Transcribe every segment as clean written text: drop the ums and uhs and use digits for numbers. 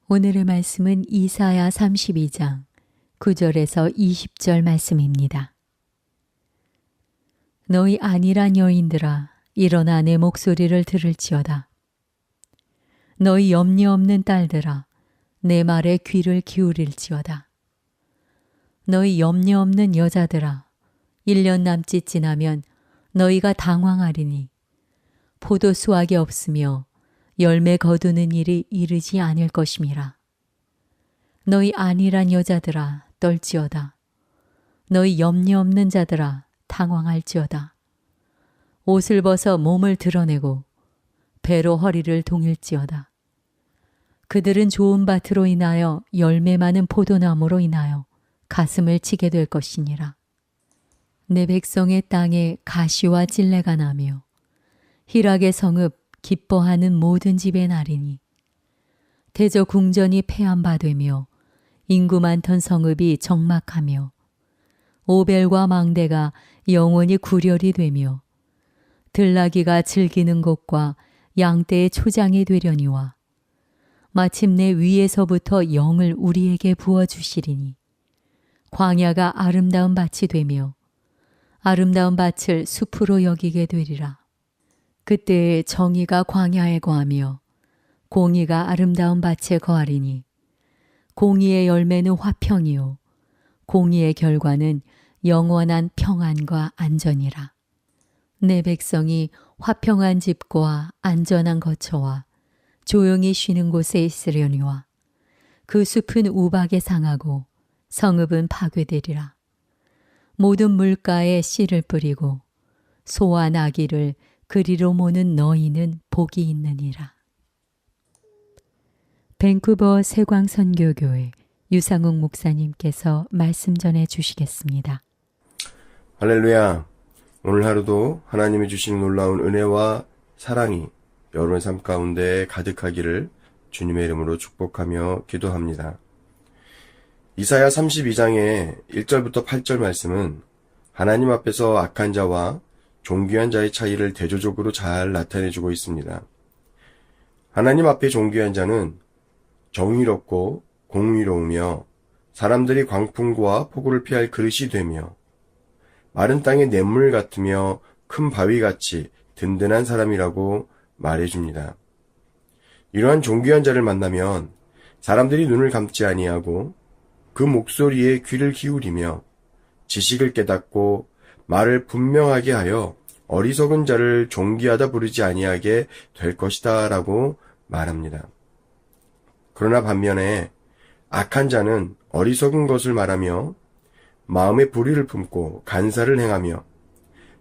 오늘의 말씀은 이사야 32장 9절에서 20절 말씀입니다. 너희 안일한 여인들아, 일어나 내 목소리를 들을지어다. 너희 염려 없는 딸들아, 내 말에 귀를 기울일지어다. 너희 염려 없는 여자들아, 1년 남짓 지나면 너희가 당황하리니 포도 수확이 없으며 열매 거두는 일이 이르지 않을 것임이라. 너희 안일한 여자들아, 떨지어다. 너희 염려 없는 자들아, 당황할지어다. 옷을 벗어 몸을 드러내고 배로 허리를 동일지어다. 그들은 좋은 밭으로 인하여 열매 많은 포도나무로 인하여 가슴을 치게 될 것이니라. 내 백성의 땅에 가시와 찔레가 나며 희락의 성읍 기뻐하는 모든 집의 날이니 대저 궁전이 폐함바되며 인구 많던 성읍이 적막하며 오벨과 망대가 영원히 구렬이 되며 들나귀가 즐기는 곳과 양떼의 초장이 되려니와 마침내 위에서부터 영을 우리에게 부어주시리니 광야가 아름다운 밭이 되며 아름다운 밭을 숲으로 여기게 되리라. 그때에 정의가 광야에 거하며 공의가 아름다운 밭에 거하리니 공의의 열매는 화평이요 공의의 결과는 영원한 평안과 안전이라. 내 백성이 화평한 집과 안전한 거처와 조용히 쉬는 곳에 있으려니와 그 숲은 우박에 상하고 성읍은 파괴되리라. 모든 물가에 씨를 뿌리고 소와 나귀를 그리로 모는 너희는 복이 있느니라. 밴쿠버 세광선교교회 유상욱 목사님께서 말씀 전해 주시겠습니다. 할렐루야. 오늘 하루도 하나님이 주시는 놀라운 은혜와 사랑이 여러분의 삶 가운데 가득하기를 주님의 이름으로 축복하며 기도합니다. 이사야 32장의 1절부터 8절 말씀은 하나님 앞에서 악한 자와 존귀한 자의 차이를 대조적으로 잘 나타내주고 있습니다. 하나님 앞에 존귀한 자는 정의롭고 공의로우며 사람들이 광풍과 폭우를 피할 그릇이 되며 마른 땅의 냇물 같으며 큰 바위같이 든든한 사람이라고 말해줍니다. 이러한 존귀한 자를 만나면 사람들이 눈을 감지 아니하고 그 목소리에 귀를 기울이며 지식을 깨닫고 말을 분명하게 하여 어리석은 자를 존귀하다 부르지 아니하게 될 것이다 라고 말합니다. 그러나 반면에 악한 자는 어리석은 것을 말하며 마음에 불의를 품고 간사를 행하며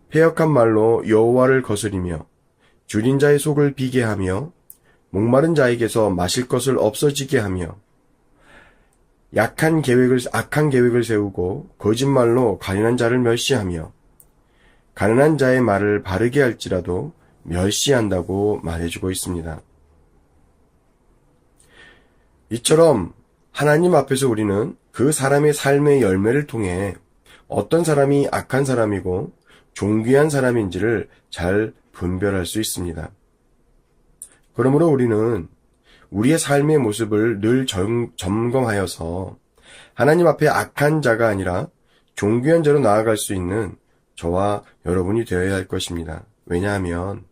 패역한 말로 여호와를 거스리며 줄인 자의 속을 비게 하며 목마른 자에게서 마실 것을 없어지게 하며 악한 계획을 세우고 거짓말로 가련한 자를 멸시하며 가난한 자의 말을 바르게 할지라도 멸시한다고 말해주고 있습니다. 이처럼 하나님 앞에서 우리는 그 사람의 삶의 열매를 통해 어떤 사람이 악한 사람이고 존귀한 사람인지를 잘 분별할 수 있습니다. 그러므로 우리는 우리의 삶의 모습을 늘 점검하여서 하나님 앞에 악한 자가 아니라 존귀한 자로 나아갈 수 있는 저와 여러분이 되어야 할 것입니다. 왜냐하면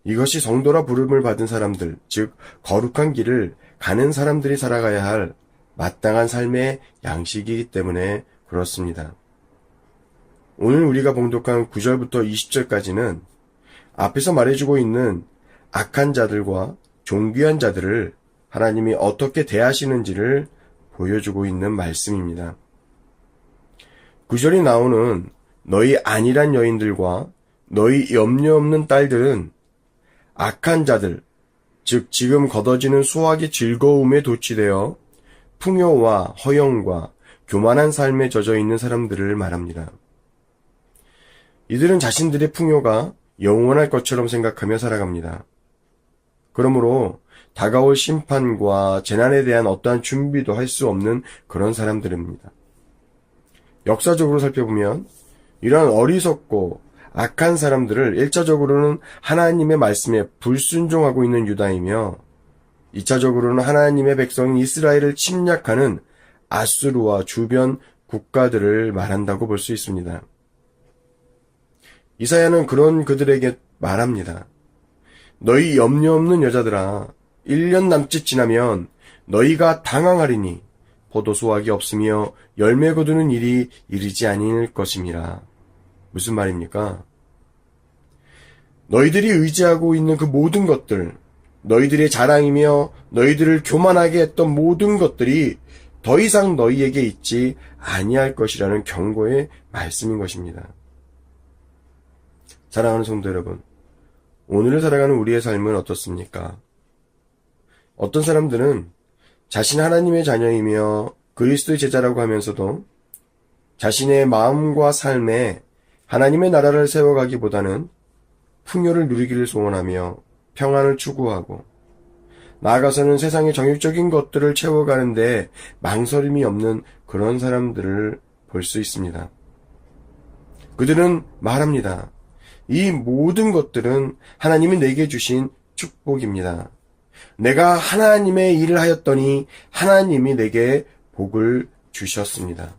이것이 성도라 부름을 받은 사람들, 즉 거룩한 길을 가는 사람들이 살아가야 할 마땅한 삶의 양식이기 때문에 그렇습니다. 오늘 우리가 봉독한 9절부터 20절까지는 앞에서 말해주고 있는 악한 자들과 존귀한 자들을 하나님이 어떻게 대하시는지를 보여주고 있는 말씀입니다. 9절이 나오는 너희 안일한 여인들과 너희 염려 없는 딸들은 악한 자들, 즉 지금 거둬지는 수확의 즐거움에 도취되어 풍요와 허영과 교만한 삶에 젖어 있는 사람들을 말합니다. 이들은 자신들의 풍요가 영원할 것처럼 생각하며 살아갑니다. 그러므로 다가올 심판과 재난에 대한 어떠한 준비도 할 수 없는 그런 사람들입니다. 역사적으로 살펴보면 이러한 어리석고 악한 사람들을 1차적으로는 하나님의 말씀에 불순종하고 있는 유다이며 2차적으로는 하나님의 백성인 이스라엘을 침략하는 아수르와 주변 국가들을 말한다고 볼 수 있습니다. 이사야는 그런 그들에게 말합니다. 너희 염려 없는 여자들아, 1년 남짓 지나면 너희가 당황하리니 포도 수확이 없으며 열매 거두는 일이 이르지 아니할 것임이라. 무슨 말입니까? 너희들이 의지하고 있는 그 모든 것들, 너희들의 자랑이며 너희들을 교만하게 했던 모든 것들이 더 이상 너희에게 있지 아니할 것이라는 경고의 말씀인 것입니다. 사랑하는 성도 여러분, 오늘을 살아가는 우리의 삶은 어떻습니까? 어떤 사람들은 자신 하나님의 자녀이며 그리스도의 제자라고 하면서도 자신의 마음과 삶에 하나님의 나라를 세워가기보다는 풍요를 누리기를 소원하며 평안을 추구하고 나아가서는 세상의 정욕적인 것들을 채워가는데 망설임이 없는 그런 사람들을 볼 수 있습니다. 그들은 말합니다. 이 모든 것들은 하나님이 내게 주신 축복입니다. 내가 하나님의 일을 하였더니 하나님이 내게 복을 주셨습니다.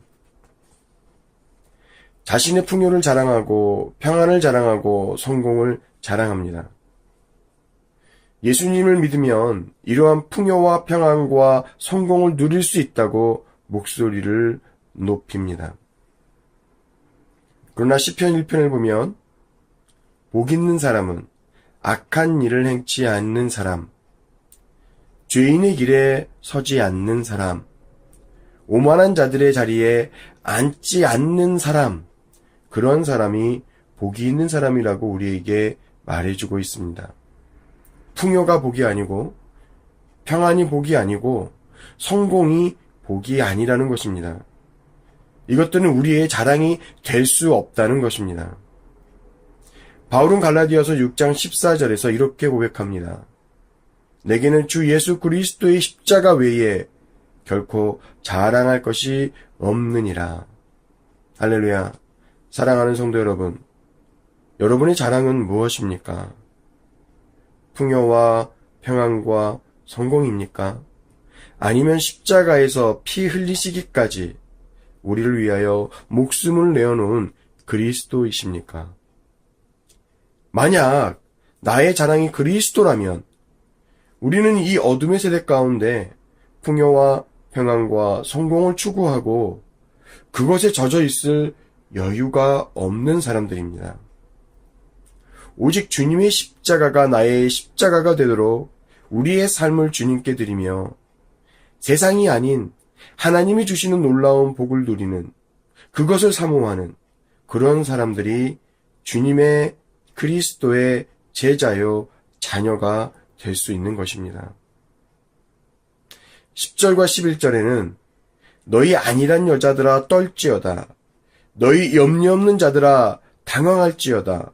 자신의 풍요를 자랑하고 평안을 자랑하고 성공을 자랑합니다. 예수님을 믿으면 이러한 풍요와 평안과 성공을 누릴 수 있다고 목소리를 높입니다. 그러나 시편 1편을 보면 복 있는 사람은 악한 일을 행치 않는 사람, 죄인의 길에 서지 않는 사람, 오만한 자들의 자리에 앉지 않는 사람, 그런 사람이 복이 있는 사람이라고 우리에게 말해주고 있습니다. 풍요가 복이 아니고 평안이 복이 아니고 성공이 복이 아니라는 것입니다. 이것들은 우리의 자랑이 될 수 없다는 것입니다. 바울은 갈라디아서 6장 14절에서 이렇게 고백합니다. 내게는 주 예수 그리스도의 십자가 외에 결코 자랑할 것이 없느니라. 할렐루야. 사랑하는 성도 여러분, 여러분의 자랑은 무엇입니까? 풍요와 평안과 성공입니까? 아니면 십자가에서 피 흘리시기까지 우리를 위하여 목숨을 내어놓은 그리스도이십니까? 만약 나의 자랑이 그리스도라면 우리는 이 어둠의 세대 가운데 풍요와 평안과 성공을 추구하고 그것에 젖어 있을 여유가 없는 사람들입니다. 오직 주님의 십자가가 나의 십자가가 되도록 우리의 삶을 주님께 드리며 세상이 아닌 하나님이 주시는 놀라운 복을 누리는 그것을 사모하는 그런 사람들이 주님의 그리스도의 제자요 자녀가 될 수 있는 것입니다. 10절과 11절에는 너희 안일한 여자들아 떨지어다. 너희 염려 없는 자들아 당황할지어다.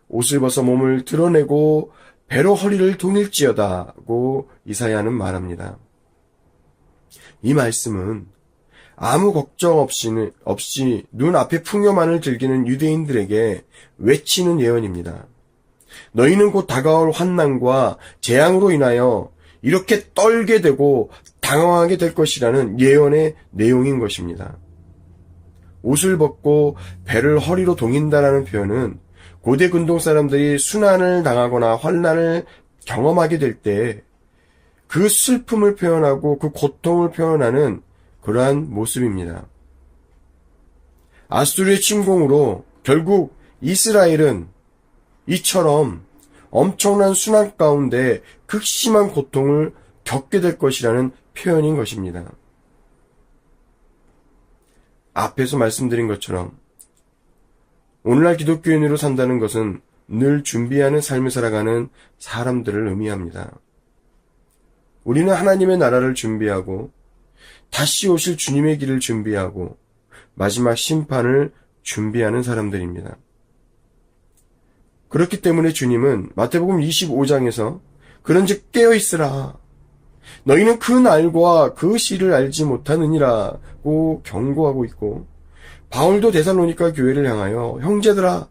옷을 벗어 몸을 드러내고 배로 허리를 동일지어다고 이사야는 말합니다. 이 말씀은 아무 걱정 없이 눈앞에 풍요만을 즐기는 유대인들에게 외치는 예언입니다. 너희는 곧 다가올 환난과 재앙으로 인하여 이렇게 떨게 되고 당황하게 될 것이라는 예언의 내용인 것입니다. 옷을 벗고 배를 허리로 동인다라는 표현은 고대 근동 사람들이 순환을 당하거나 환난을 경험하게 될 때 그 슬픔을 표현하고 그 고통을 표현하는 그러한 모습입니다. 아수르의 침공으로 결국 이스라엘은 이처럼 엄청난 순환 가운데 극심한 고통을 겪게 될 것이라는 표현인 것입니다. 앞에서 말씀드린 것처럼 오늘날 기독교인으로 산다는 것은 늘 준비하는 삶을 살아가는 사람들을 의미합니다. 우리는 하나님의 나라를 준비하고 다시 오실 주님의 길을 준비하고 마지막 심판을 준비하는 사람들입니다. 그렇기 때문에 주님은 마태복음 25장에서 그런즉 깨어있으라. 너희는 그 날과 그 시를 알지 못하느니라고 경고하고 있고 바울도 데살로니가 교회를 향하여 형제들아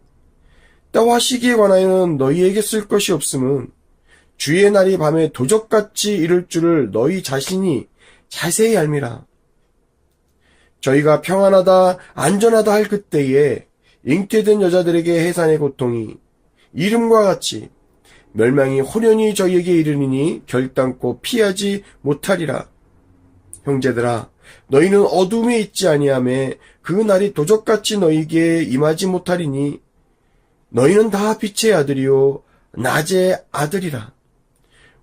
때와 시기에 관하여는 너희에게 쓸 것이 없음은 주의 날이 밤에 도적같이 이를 줄을 너희 자신이 자세히 알미라. 저희가 평안하다 안전하다 할 그때에 잉태된 여자들에게 해산의 고통이 이름과 같이 멸망이 호련히 저희에게 이르리니 결단코 피하지 못하리라. 형제들아, 너희는 어둠에 있지 아니하며 그 날이 도적같이 너희에게 임하지 못하리니 너희는 다 빛의 아들이요 낮의 아들이라.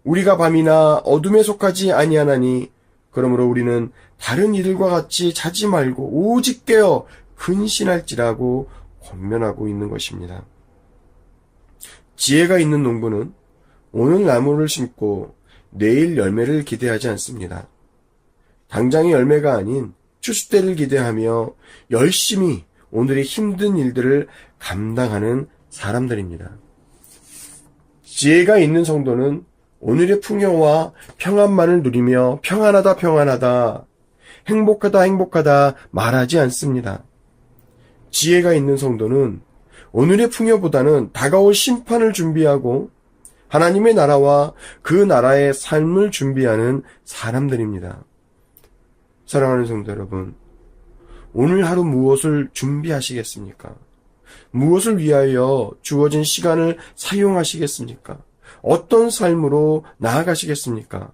우리가 밤이나 어둠에 속하지 아니하나니 그러므로 우리는 다른 이들과 같이 자지 말고 오직 깨어 근신할지라고 권면하고 있는 것입니다. 지혜가 있는 농부는 오늘 나무를 심고 내일 열매를 기대하지 않습니다. 당장의 열매가 아닌 추수 때를 기대하며 열심히 오늘의 힘든 일들을 감당하는 사람들입니다. 지혜가 있는 성도는 오늘의 풍요와 평안만을 누리며 평안하다 평안하다, 행복하다 행복하다 말하지 않습니다. 지혜가 있는 성도는 오늘의 풍요보다는 다가올 심판을 준비하고 하나님의 나라와 그 나라의 삶을 준비하는 사람들입니다. 사랑하는 성도 여러분, 오늘 하루 무엇을 준비하시겠습니까? 무엇을 위하여 주어진 시간을 사용하시겠습니까? 어떤 삶으로 나아가시겠습니까?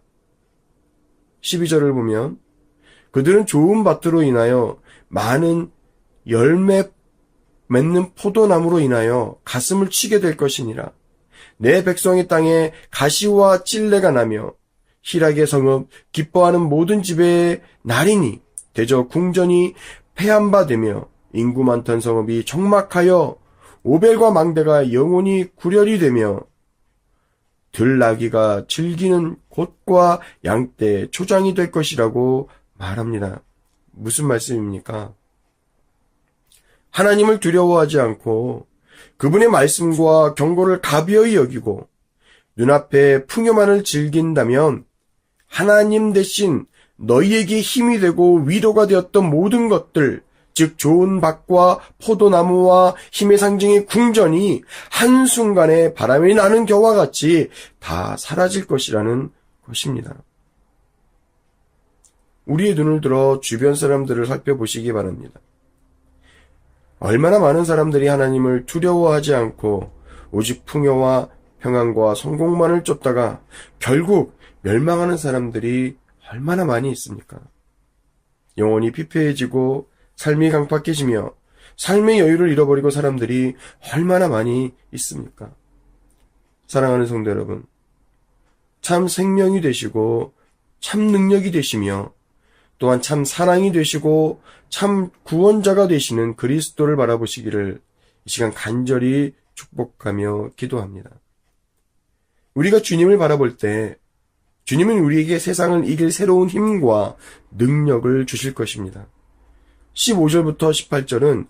12절을 보면 그들은 좋은 밭으로 인하여 많은 열매 맺는 포도나무로 인하여 가슴을 치게 될 것이니라. 내 백성의 땅에 가시와 찔레가 나며 희락의 성읍 기뻐하는 모든 집의 날이니 대저 궁전이 패한 바 되며 인구 많던 성읍이 적막하여 오벨과 망대가 영원히 구렬이 되며 들나귀가 즐기는 곳과 양떼 초장이 될 것이라고 말합니다. 무슨 말씀입니까? 하나님을 두려워하지 않고 그분의 말씀과 경고를 가벼이 여기고 눈앞에 풍요만을 즐긴다면 하나님 대신 너희에게 힘이 되고 위로가 되었던 모든 것들, 즉 좋은 밭과 포도나무와 힘의 상징의 궁전이 한순간에 바람이 나는 겨와 같이 다 사라질 것이라는 것입니다. 우리의 눈을 들어 주변 사람들을 살펴보시기 바랍니다. 얼마나 많은 사람들이 하나님을 두려워하지 않고 오직 풍요와 평안과 성공만을 쫓다가 결국 멸망하는 사람들이 얼마나 많이 있습니까? 영혼이 피폐해지고 삶이 강팍해지며 삶의 여유를 잃어버리고 사람들이 얼마나 많이 있습니까? 사랑하는 성도 여러분, 참 생명이 되시고 참 능력이 되시며 또한 참 사랑이 되시고 참 구원자가 되시는 그리스도를 바라보시기를 이 시간 간절히 축복하며 기도합니다. 우리가 주님을 바라볼 때 주님은 우리에게 세상을 이길 새로운 힘과 능력을 주실 것입니다. 15절부터 18절은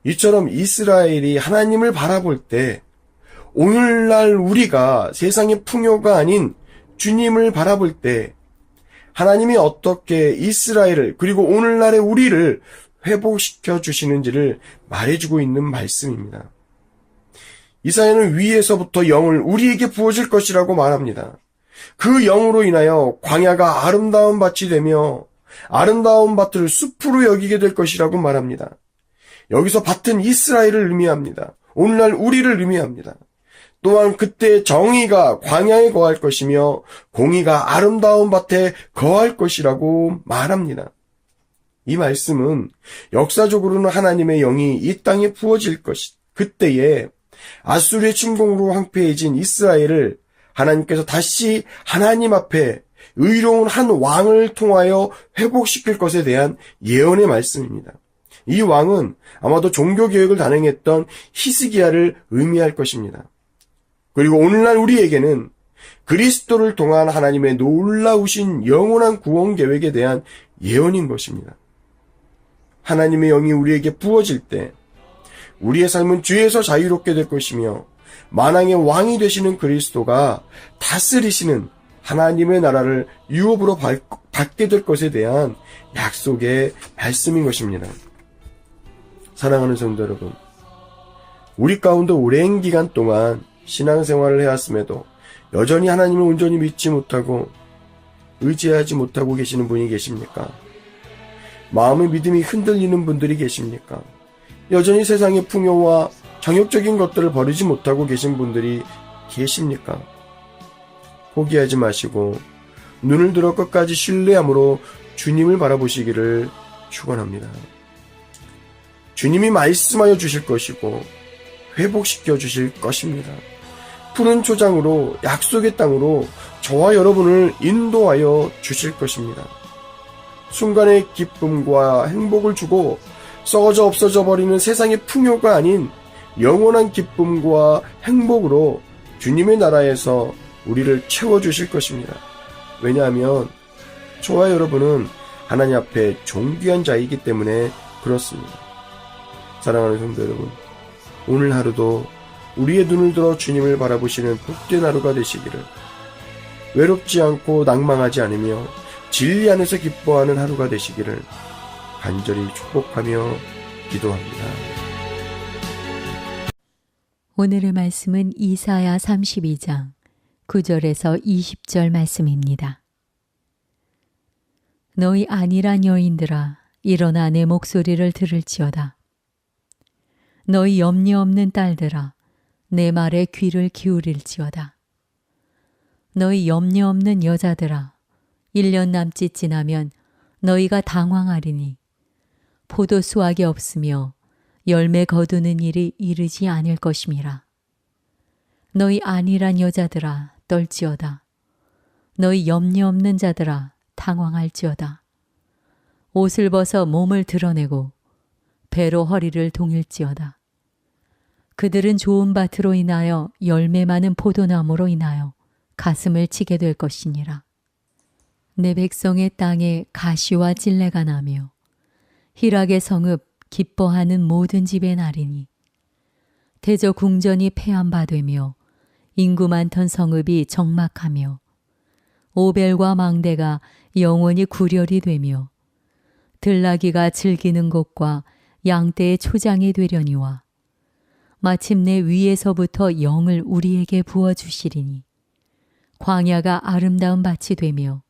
이처럼 이스라엘이 하나님을 바라볼 때 오늘날 우리가 세상의 풍요가 아닌 주님을 바라볼 때 하나님이 어떻게 이스라엘을 그리고 오늘날의 우리를 회복시켜 주시는지를 말해주고 있는 말씀입니다. 이사야는 위에서부터 영을 우리에게 부어질 것이라고 말합니다. 그 영으로 인하여 광야가 아름다운 밭이 되며 아름다운 밭을 숲으로 여기게 될 것이라고 말합니다. 여기서 밭은 이스라엘을 의미합니다. 오늘날 우리를 의미합니다. 또한 그때 정의가 광야에 거할 것이며 공의가 아름다운 밭에 거할 것이라고 말합니다. 이 말씀은 역사적으로는 하나님의 영이 이 땅에 부어질 것이 그때에 아수르의 침공으로 황폐해진 이스라엘을 하나님께서 다시 하나님 앞에 의로운 한 왕을 통하여 회복시킬 것에 대한 예언의 말씀입니다. 이 왕은 아마도 종교개혁을 단행했던 히스기야를 의미할 것입니다. 그리고 오늘날 우리에게는 그리스도를 통한 하나님의 놀라우신 영원한 구원 계획에 대한 예언인 것입니다. 하나님의 영이 우리에게 부어질 때 우리의 삶은 죄에서 자유롭게 될 것이며 만왕의 왕이 되시는 그리스도가 다스리시는 하나님의 나라를 유업으로 받게 될 것에 대한 약속의 말씀인 것입니다. 사랑하는 성도 여러분, 우리 가운데 오랜 기간 동안 신앙생활을 해왔음에도 여전히 하나님을 온전히 믿지 못하고 의지하지 못하고 계시는 분이 계십니까? 마음의 믿음이 흔들리는 분들이 계십니까? 여전히 세상의 풍요와 정욕적인 것들을 버리지 못하고 계신 분들이 계십니까? 포기하지 마시고 눈을 들어 끝까지 신뢰함으로 주님을 바라보시기를 축원합니다. 주님이 말씀하여 주실 것이고 회복시켜 주실 것입니다. 푸른 초장으로 약속의 땅으로 저와 여러분을 인도하여 주실 것입니다. 순간의 기쁨과 행복을 주고 썩어져 없어져 버리는 세상의 풍요가 아닌 영원한 기쁨과 행복으로 주님의 나라에서 우리를 채워주실 것입니다. 왜냐하면 저와 여러분은 하나님 앞에 존귀한 자이기 때문에 그렇습니다. 사랑하는 성도 여러분, 오늘 하루도 우리의 눈을 들어 주님을 바라보시는 복된 하루가 되시기를, 외롭지 않고 낭망하지 않으며 진리 안에서 기뻐하는 하루가 되시기를 간절히 축복하며 기도합니다. 오늘의 말씀은 이사야 32장 9절에서 20절 말씀입니다. 너희 안일한 여인들아, 일어나 내 목소리를 들을지어다. 너희 염려 없는 딸들아, 내 말에 귀를 기울일지어다. 너희 염려 없는 여자들아, 1년 남짓 지나면 너희가 당황하리니 포도 수확이 없으며 열매 거두는 일이 이르지 않을 것임이라. 너희 안일한 여자들아, 떨지어다. 너희 염려 없는 자들아, 당황할지어다. 옷을 벗어 몸을 드러내고 배로 허리를 동일지어다. 그들은 좋은 밭으로 인하여 열매 많은 포도나무로 인하여 가슴을 치게 될 것이니라. 내 백성의 땅에 가시와 찔레가 나며 희락의 성읍 기뻐하는 모든 집의 날이니 대저 궁전이 폐함바되며 인구 많던 성읍이 적막하며 오벨과 망대가 영원히 구렬이 되며 들나귀가 즐기는 곳과 양떼의 초장이 되려니와 마침내 위에서부터 영을 우리에게 부어주시리니 광야가 아름다운 밭이 되며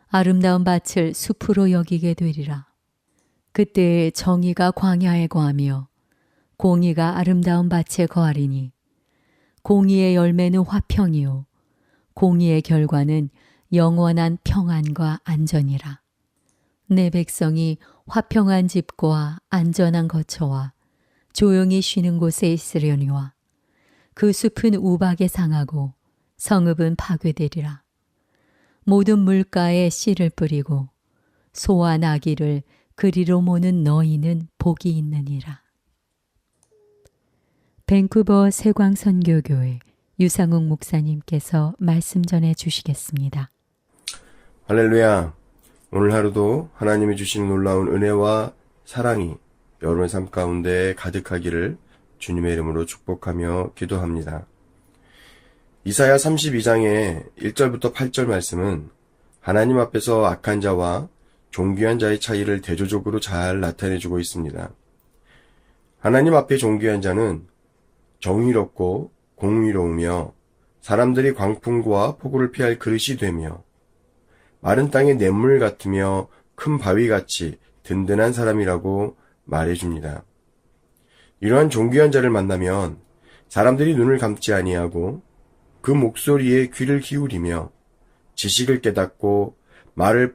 아름다운 밭을 숲으로 여기게 되리라. 그때에 정의가 광야에 거하며 공의가 아름다운 밭에 거하리니 공의의 열매는 화평이요 공의의 결과는 영원한 평안과 안전이라. 내 백성이 화평한 집과 안전한 거처와 조용히 쉬는 곳에 있으려니와 그 숲은 우박에 상하고 성읍은 파괴되리라. 모든 물가에 씨를 뿌리고 소와 나귀를 그리로 모는 너희는 복이 있느니라. 밴쿠버 세광선교교회 유상욱 목사님께서 말씀 전해 주시겠습니다. 할렐루야. 오늘 하루도 하나님이 주시는 놀라운 은혜와 사랑이 여러분의 삶 가운데 가득하기를 주님의 이름으로 축복하며 기도합니다. 이사야 32장의 1절부터 8절 말씀은 하나님 앞에서 악한 자와 존귀한 자의 차이를 대조적으로 잘 나타내주고 있습니다. 하나님 앞에 존귀한 자는 정의롭고 공의로우며 사람들이 광풍과 폭우를 피할 그릇이 되며 마른 땅의 냇물 같으며 큰 바위같이 든든한 사람이라고 말해줍니다. 이러한 존귀한 자를 만나면 사람들이 눈을 감지 아니하고 그 목소리에 귀를 기울이며 지식을 깨닫고 말을